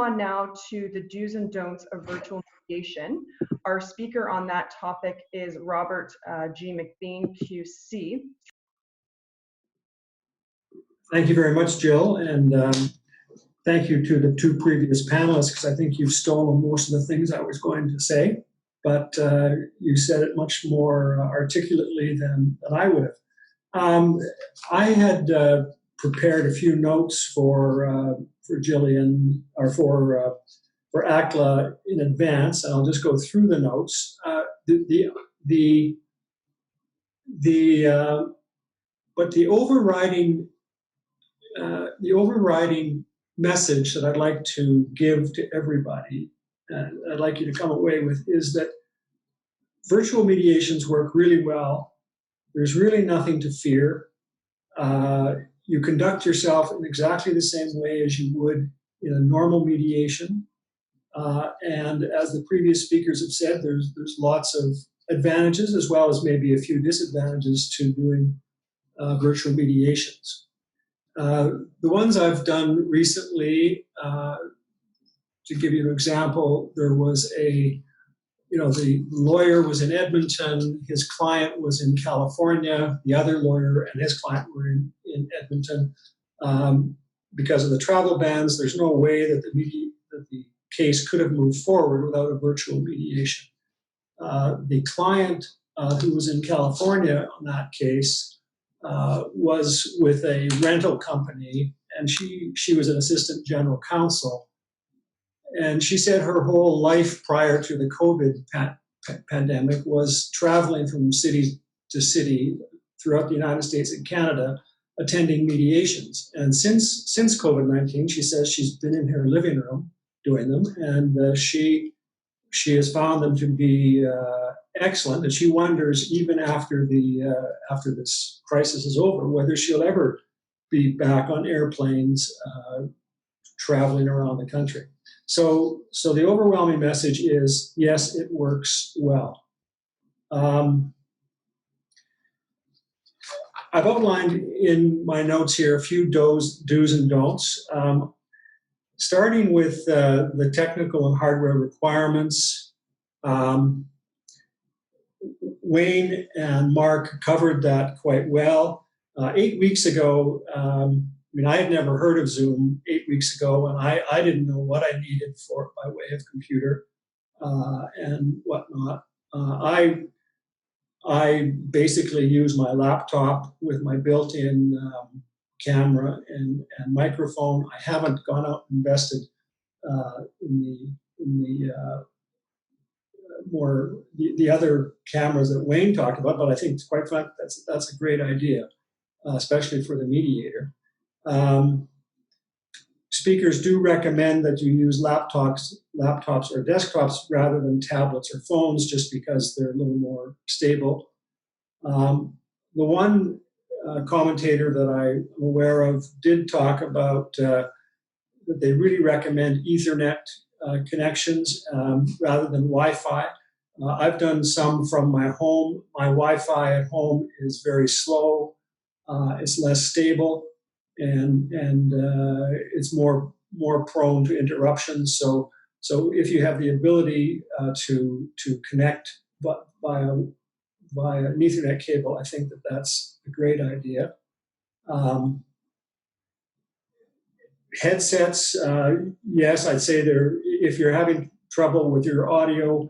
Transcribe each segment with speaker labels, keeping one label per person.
Speaker 1: on now to the do's and don'ts of virtual mediation. Our speaker on that topic is Robert G. McBean, QC.
Speaker 2: Thank you very much, Jill, and thank you to the two previous panelists, because I think you've stolen most of the things I was going to say, but you said it much more articulately than I would have. I had prepared a few notes for Jillian, or for ACTLA in advance, and I'll just go through the notes. But the overriding message that I'd like to give to everybody, and I'd like you to come away with, is that virtual mediations work really well. There's really nothing to fear. You conduct yourself in exactly the same way as you would in a normal mediation. And as the previous speakers have said, there's lots of advantages as well as maybe a few disadvantages to doing virtual mediations. The ones I've done recently, to give you an example, there was the lawyer was in Edmonton, his client was in California, the other lawyer and his client were in Edmonton. Because of the travel bans, there's no way that the case could have moved forward without a virtual mediation. The client who was in California on that case was with a rental company, and she was an assistant general counsel. And she said her whole life prior to the COVID pandemic was traveling from city to city throughout the United States and Canada, attending mediations. And since COVID-19, she says she's been in her living room doing them, and she has found them to be excellent. And she wonders, even after this crisis is over, whether she'll ever be back on airplanes traveling around the country. So the overwhelming message is, yes, it works well. I've outlined in my notes here a few do's and don'ts. Starting with the technical and hardware requirements, Wayne and Mark covered that quite well. 8 weeks ago, I had never heard of Zoom 8 weeks ago, and I didn't know what I needed for it by way of computer and whatnot. I basically use my laptop with my built-in camera and microphone. I haven't gone out and invested in the other cameras that Wayne talked about, but I think, quite frankly, that's a great idea, especially for the mediator. Speakers do recommend that you use laptops or desktops rather than tablets or phones, just because they're a little more stable. The one commentator that I'm aware of did talk about that they really recommend Ethernet connections rather than Wi-Fi. I've done some from my home. My Wi-Fi at home is very slow. It's less stable, and it's more prone to interruptions. So if you have the ability to connect via an Ethernet cable, I think that's a great idea. Headsets, yes, I'd say if you're having trouble with your audio,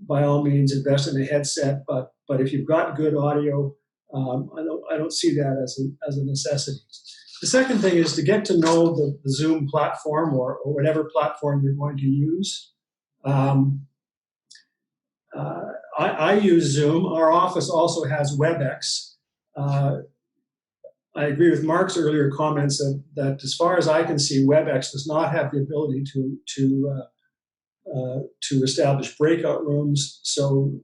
Speaker 2: by all means invest in a headset. But if you've got good audio, I don't see that as a necessity. The second thing is to get to know the Zoom platform or whatever platform you're going to use. I use Zoom. Our office also has WebEx. I agree with Mark's earlier comments that as far as I can see, WebEx does not have the ability to establish breakout rooms. So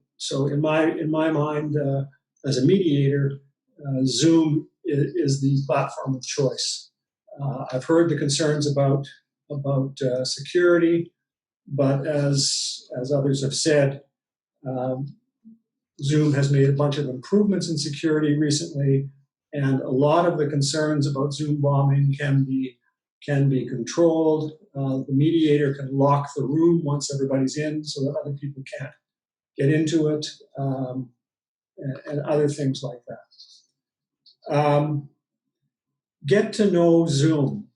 Speaker 2: in my mind, as a mediator, Zoom is the platform of choice. I've heard the concerns about security, but as others have said, Zoom has made a bunch of improvements in security recently, and a lot of the concerns about Zoom bombing can be can be controlled. The mediator can lock the room once everybody's in so that other people can't get into it, and other things like that. Get to know Zoom.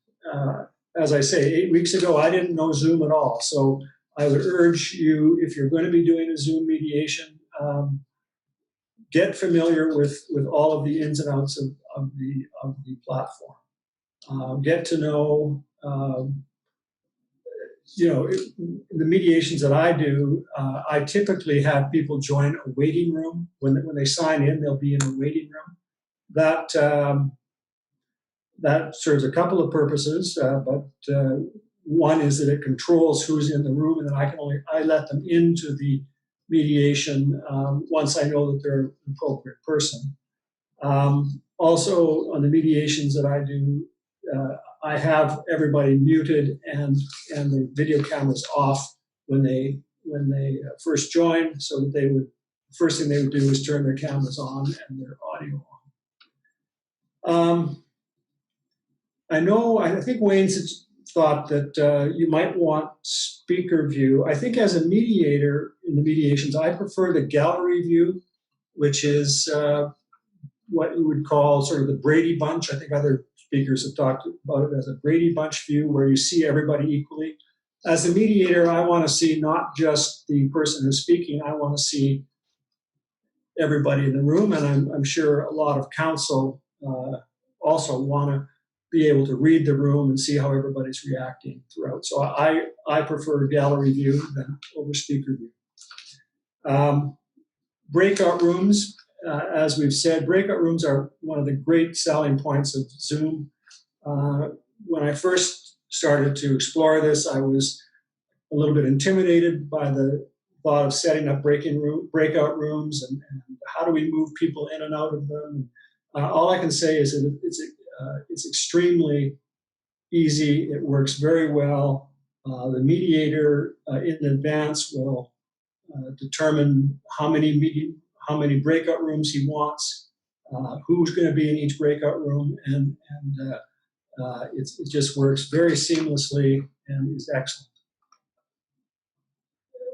Speaker 2: As I say, 8 weeks ago, I didn't know Zoom at all. So I would urge you, if you're going to be doing a Zoom mediation, get familiar with all of the ins and outs of the platform. Get to know, the mediations that I do, I typically have people join a waiting room. When they sign in, they'll be in a waiting room. That serves a couple of purposes, but one is that it controls who's in the room, and then I let them into the mediation once I know that they're an appropriate person. Also, on the mediations that I do, I have everybody muted and the video cameras off when they first join, so that the first thing they would do is turn their cameras on and their audio on. I think Wayne's thought that you might want speaker view. I think as a mediator in the mediations, I prefer the gallery view, which is what you would call sort of the Brady Bunch. I think other speakers have talked about it as a Brady Bunch view, where you see everybody equally. As a mediator, I want to see not just the person who's speaking, I want to see everybody in the room, and I'm sure a lot of counsel also want to be able to read the room and see how everybody's reacting throughout. So I prefer gallery view than over speaker view. Breakout rooms, as we've said, breakout rooms are one of the great selling points of Zoom. When I first started to explore this, I was a little bit intimidated by the thought of setting up breakout rooms and how do we move people in and out of them. All I can say is that it's extremely easy. It works very well. The mediator in advance will determine how many breakout rooms he wants, who's going to be in each breakout room, and it just works very seamlessly and is excellent.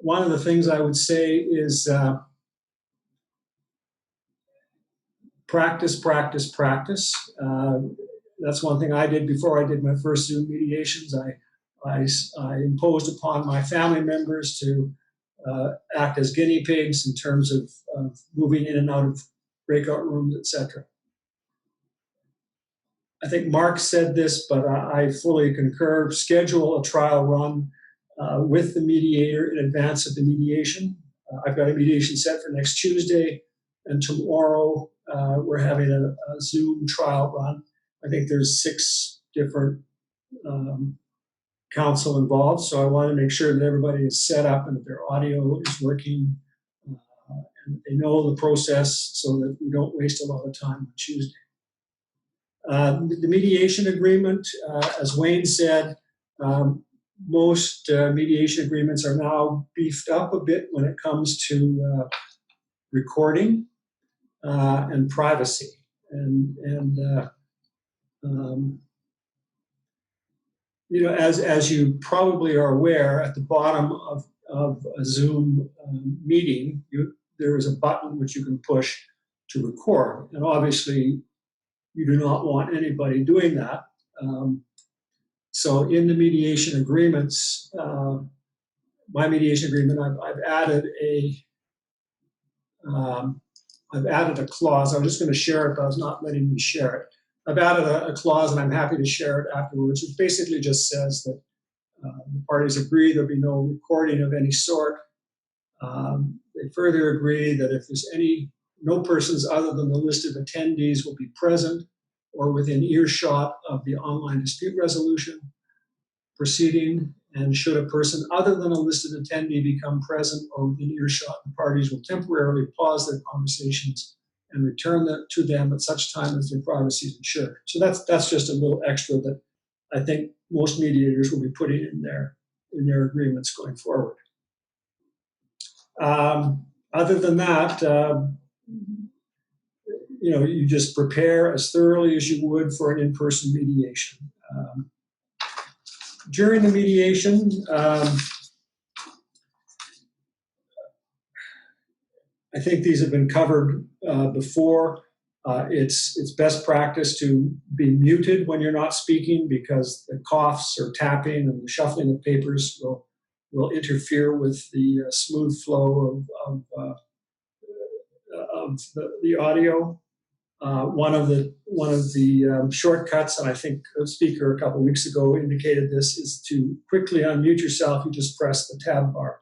Speaker 2: One of the things I would say is practice. That's one thing I did before I did my first Zoom mediations. I imposed upon my family members to act as guinea pigs in terms of moving in and out of breakout rooms, etc. I think Mark said this, but I fully concur. Schedule a trial run with the mediator in advance of the mediation. I've got a mediation set for next Tuesday, and tomorrow we're having a Zoom trial run. I think there's 6 different counsel involved, so I want to make sure that everybody is set up and that their audio is working and they know the process so that we don't waste a lot of time on Tuesday. The mediation agreement, as Wayne said, most mediation agreements are now beefed up a bit when it comes to recording and privacy. As you probably are aware, at the bottom of a Zoom meeting, there is a button which you can push to record. And obviously, you do not want anybody doing that. So in the mediation agreements, my mediation agreement, I've added a clause. I was just going to share it, but I was not letting me share it. I've added a clause, and I'm happy to share it afterwards. It basically just says that the parties agree there'll be no recording of any sort. They further agree that if there's no persons other than the listed attendees will be present or within earshot of the online dispute resolution proceeding, and should a person other than a listed attendee become present or within earshot, the parties will temporarily pause their conversations and return to them at such time as their privacy is ensured. So that's just a little extra that I think most mediators will be putting in their agreements going forward. Other than that, you just prepare as thoroughly as you would for an in-person mediation. during the mediation, I think these have been covered before. It's best practice to be muted when you're not speaking, because the coughs or tapping and the shuffling of papers will interfere with the smooth flow of the audio. One of the shortcuts, and I think a speaker a couple of weeks ago indicated this, is to quickly unmute yourself. You just press the tab bar.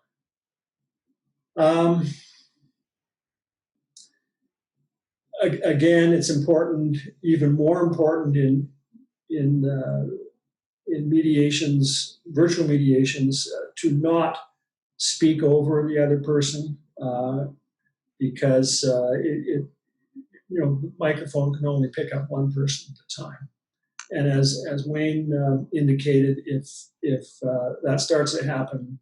Speaker 2: Again, it's important, even more important in mediations, virtual mediations, to not speak over the other person, because the microphone can only pick up one person at a time. And as Wayne indicated, if that starts to happen,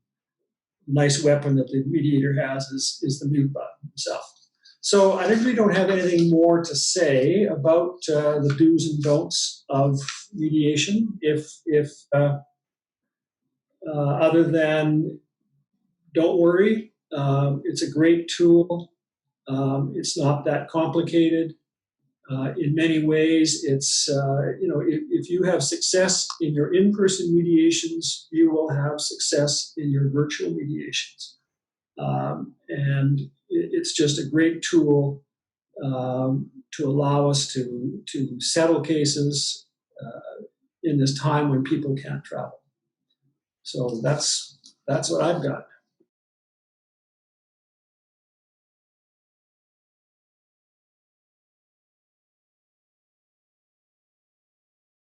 Speaker 2: the nice weapon that the mediator has is the mute button himself. So I think we don't have anything more to say about the do's and don'ts of mediation, other than don't worry. It's a great tool. It's not that complicated. In many ways, it's, if you have success in your in-person mediations, you will have success in your virtual mediations. And it's just a great tool to allow us to settle cases in this time when people can't travel. So that's what I've got.